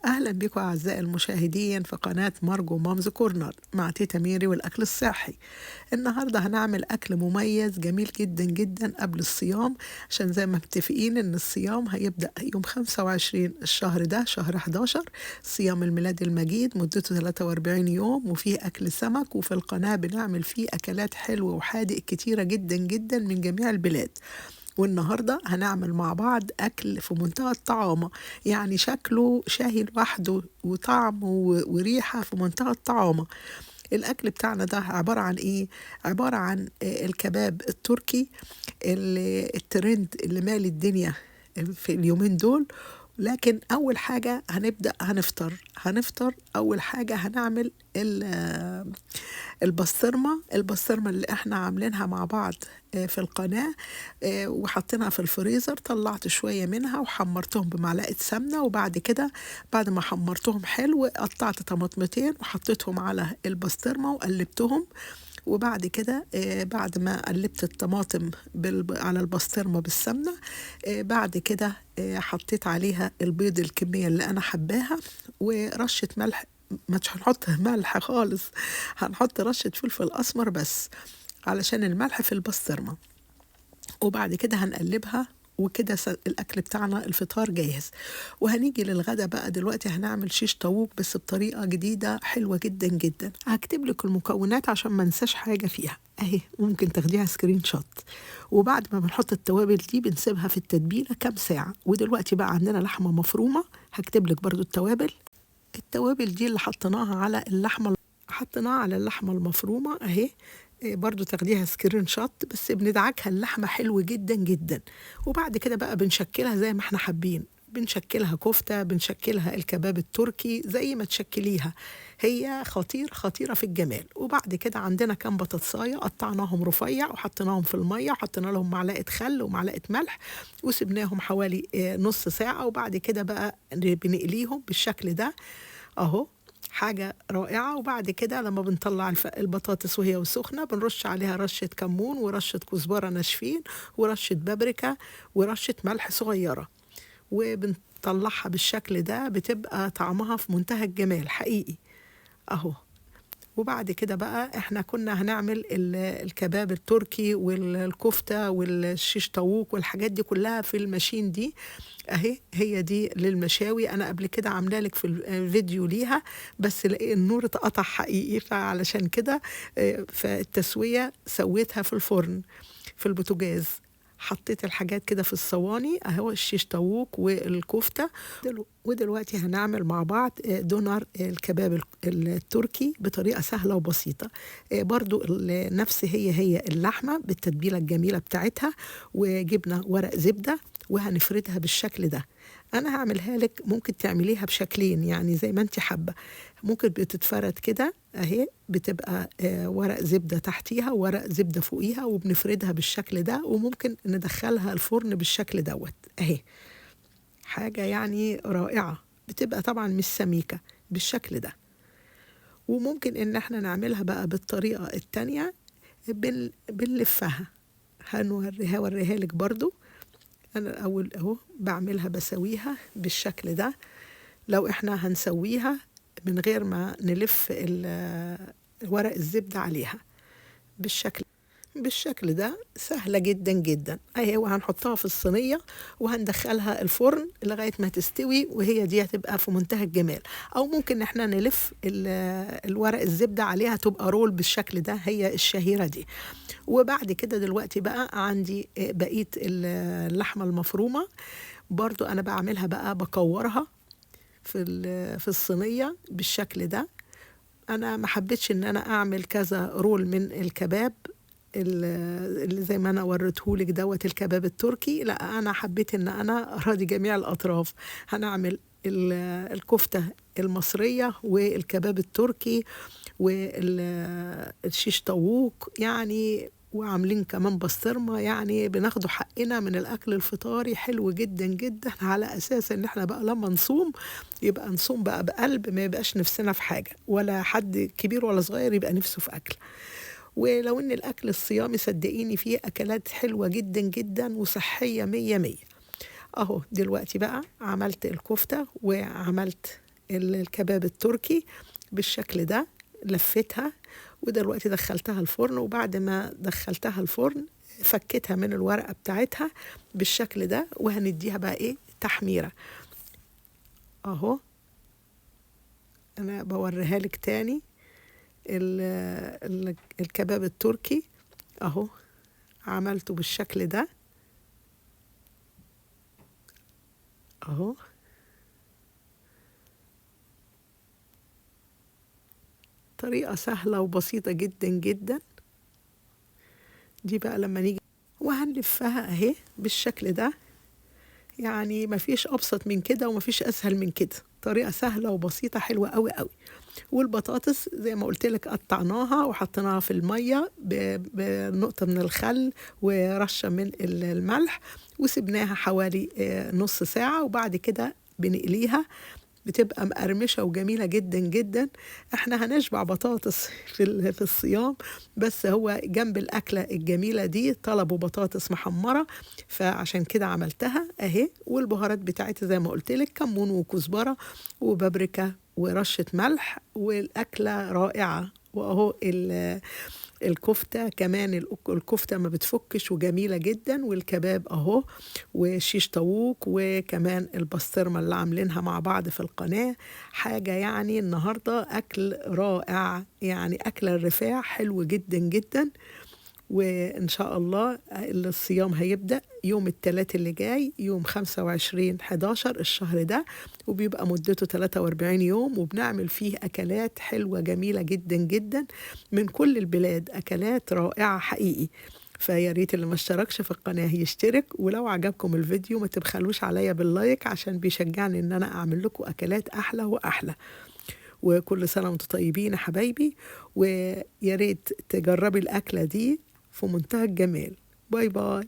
أهلا بكم أعزائي المشاهدين في قناة مارجو مامز كورنر مع تيتا ميري والأكل الصحي. النهاردة هنعمل أكل مميز جميل جدا جدا قبل الصيام، عشان زي ما متفقين إن الصيام هيبدأ يوم 25 الشهر ده شهر 11، صيام الميلاد المجيد مدته 43 يوم، وفيه أكل سمك، وفي القناة بنعمل فيه أكلات حلوة وحادق كتيرة جدا جدا من جميع البلاد. والنهاردة هنعمل مع بعض أكل في منتهى الطعامة، يعني شكله شاهي لوحده وطعم وريحة في منتهى الطعامة. الأكل بتاعنا ده عبارة عن إيه؟ عبارة عن الكباب التركي الترند اللي مالي الدنيا في اليومين دول. لكن أول حاجة هنبدأ هنفطر. أول حاجة هنعمل البسطرمة اللي احنا عاملينها مع بعض في القناة، وحطيناها في الفريزر. طلعت شوية منها وحمرتهم بمعلقة سمنة، وبعد كده بعد ما حمرتهم حلو قطعت طماطمتين وحطيتهم على البسطرمة وقلبتهم. وبعد كده بعد ما قلبت الطماطم على البسطرمة بالسمنة، بعد كده حطيت عليها البيض الكمية اللي أنا حباها، ورشة ملح. مش هنحط ملح خالص، هنحط رشة فلفل أسمر بس علشان الملح في البسطرمة. وبعد كده هنقلبها، وكده الأكل بتاعنا الفطار جاهز. وهنيجي للغدا بقى. دلوقتي هنعمل شيش طاووق بس بطريقة جديدة حلوة جدا جدا. هكتب لك المكونات عشان ما ننساش حاجة فيها اهي، ممكن تاخديها سكرين شوت. وبعد ما بنحط التوابل دي بنسيبها في التتبيلة كام ساعة. ودلوقتي بقى عندنا لحمة مفرومة، هكتب لك برضو التوابل دي اللي حطيناها على اللحمة المفرومة اهي. برضو تاخديها سكرين شوت، بس بندعكها اللحمة حلو جدا جدا. وبعد كده بقى بنشكلها زي ما احنا حابين، بنشكلها كفتة، بنشكلها الكباب التركي، زي ما تشكليها. هي خطيرة في الجمال. وبعد كده عندنا كام بطاطساية قطعناهم رفيع وحطيناهم في المية، وحطينا لهم معلقة خل ومعلقة ملح، وسبناهم حوالي نص ساعة. وبعد كده بقى بنقليهم بالشكل ده اهو، حاجة رائعة. وبعد كده لما بنطلع البطاطس وهي سخنة بنرش عليها رشة كمون ورشة كزبرة ناشفين ورشة بابريكا ورشة ملح صغيرة، وبنطلعها بالشكل ده. بتبقى طعمها في منتهى الجمال حقيقي اهو. وبعد كده بقى احنا كنا هنعمل الكباب التركي والكفتة والشيش طاووق والحاجات دي كلها في الماشين دي اهي. هي دي للمشاوي، انا قبل كده عامله لك في الفيديو ليها، بس النور اتقطع حقيقي، فعلشان كده فالتسوية سويتها في الفرن في البوتاجاز. حطيت الحاجات كده في الصواني اهو، الشيش طاووق والكفتة. ودلوقتي هنعمل مع بعض دونر الكباب التركي بطريقة سهلة وبسيطة. برضو نفس هي اللحمة بالتتبيلة الجميلة بتاعتها، وجبنا ورق زبدة وهنفردها بالشكل ده. انا هعملها لك، ممكن تعمليها بشكلين يعني زي ما انت حابه. ممكن بتتفرد كده اهي، بتبقى ورق زبده تحتيها وورق زبده فوقيها، وبنفردها بالشكل ده. وممكن ندخلها الفرن بالشكل دوت اهي، حاجه يعني رائعه. بتبقى طبعا مش سميكه بالشكل ده. وممكن ان احنا نعملها بقى بالطريقه التانية، بنلفها. هوريها لك برضو. أنا الأول أهو بعملها، بسويها بالشكل ده. لو إحنا هنسويها من غير ما نلف ورق الزبدة عليها بالشكل ده، سهلة جدا جدا اهي. وهنحطها في الصينية وهندخلها الفرن لغاية ما تستوي، وهي دي هتبقى في منتهى الجمال. او ممكن احنا نلف الورق الزبدة عليها تبقى رول بالشكل ده، هي الشهيرة دي. وبعد كده دلوقتي بقى عندي بقية اللحمة المفرومة، برضو انا بعملها بقى بكورها في الصينية بالشكل ده. انا ما حبيتش ان انا اعمل كذا رول من الكباب اللي زي ما انا وريتهولك دوت الكباب التركي، لا انا حبيت ان انا اراضي جميع الاطراف. هنعمل الكفتة المصرية والكباب التركي والشيش طاووق يعني، وعاملين كمان بسطرمة. يعني بناخدوا حقنا من الأكل الفطاري حلو جدا جدا، على أساس إن احنا بقى لما نصوم يبقى نصوم بقى بقلب، ما يبقاش نفسنا في حاجة، ولا حد كبير ولا صغير يبقى نفسه في أكل. ولو إن الأكل الصيامي صدقيني فيه أكلات حلوة جدا جدا وصحية مية مية. أهو دلوقتي بقى عملت الكفتة وعملت الكباب التركي بالشكل ده، لفتها ودلوقتي دخلتها الفرن. وبعد ما دخلتها الفرن فكيتها من الورقة بتاعتها بالشكل ده، وهنديها بقى ايه تحميرة اهو. انا بوريها لك تاني الكباب التركي اهو، عملته بالشكل ده اهو. طريقة سهلة وبسيطة جدا جدا. دي بقى لما نيجي وهنلفها اهي بالشكل ده، يعني مفيش ابسط من كده ومفيش اسهل من كده. طريقة سهلة وبسيطة حلوة قوي قوي. والبطاطس زي ما قلت لك قطعناها وحطيناها في المية بنقطة من الخل ورشة من الملح، وسبناها حوالي نص ساعة، وبعد كده بنقليها بتبقى مقرمشة وجميلة جدا جدا. احنا هنشبع بطاطس في الصيام، بس هو جنب الأكلة الجميلة دي طلبوا بطاطس محمرة، فعشان كده عملتها اهي. والبهارات بتاعتها زي ما قلت لك كمون وكزبرة وبابريكا ورشة ملح، والأكلة رائعة. واهو الكفتة كمان، الكفتة ما بتفكش وجميلة جدا، والكباب اهو، وشيش طاووق، وكمان البسطرمة اللي عاملينها مع بعض في القناة. حاجة يعني النهاردة أكل رائع، يعني أكل الرفاع حلو جدا جدا. وإن شاء الله الصيام هيبدأ يوم الثلاث اللي جاي، يوم 25/11 الشهر ده، وبيبقى مدته 43 يوم، وبنعمل فيه أكلات حلوة جميلة جدا جدا من كل البلاد، أكلات رائعة حقيقي. فيا ريت اللي ما اشتركش في القناة يشترك، ولو عجبكم الفيديو ما تبخلوش عليا باللايك عشان بيشجعني ان انا اعمل لكم اكلات احلى واحلى. وكل سنة وانتم طيبين يا حبايبي، ويا ريت تجربي الأكلة دي في منتهى الجمال. باي باي.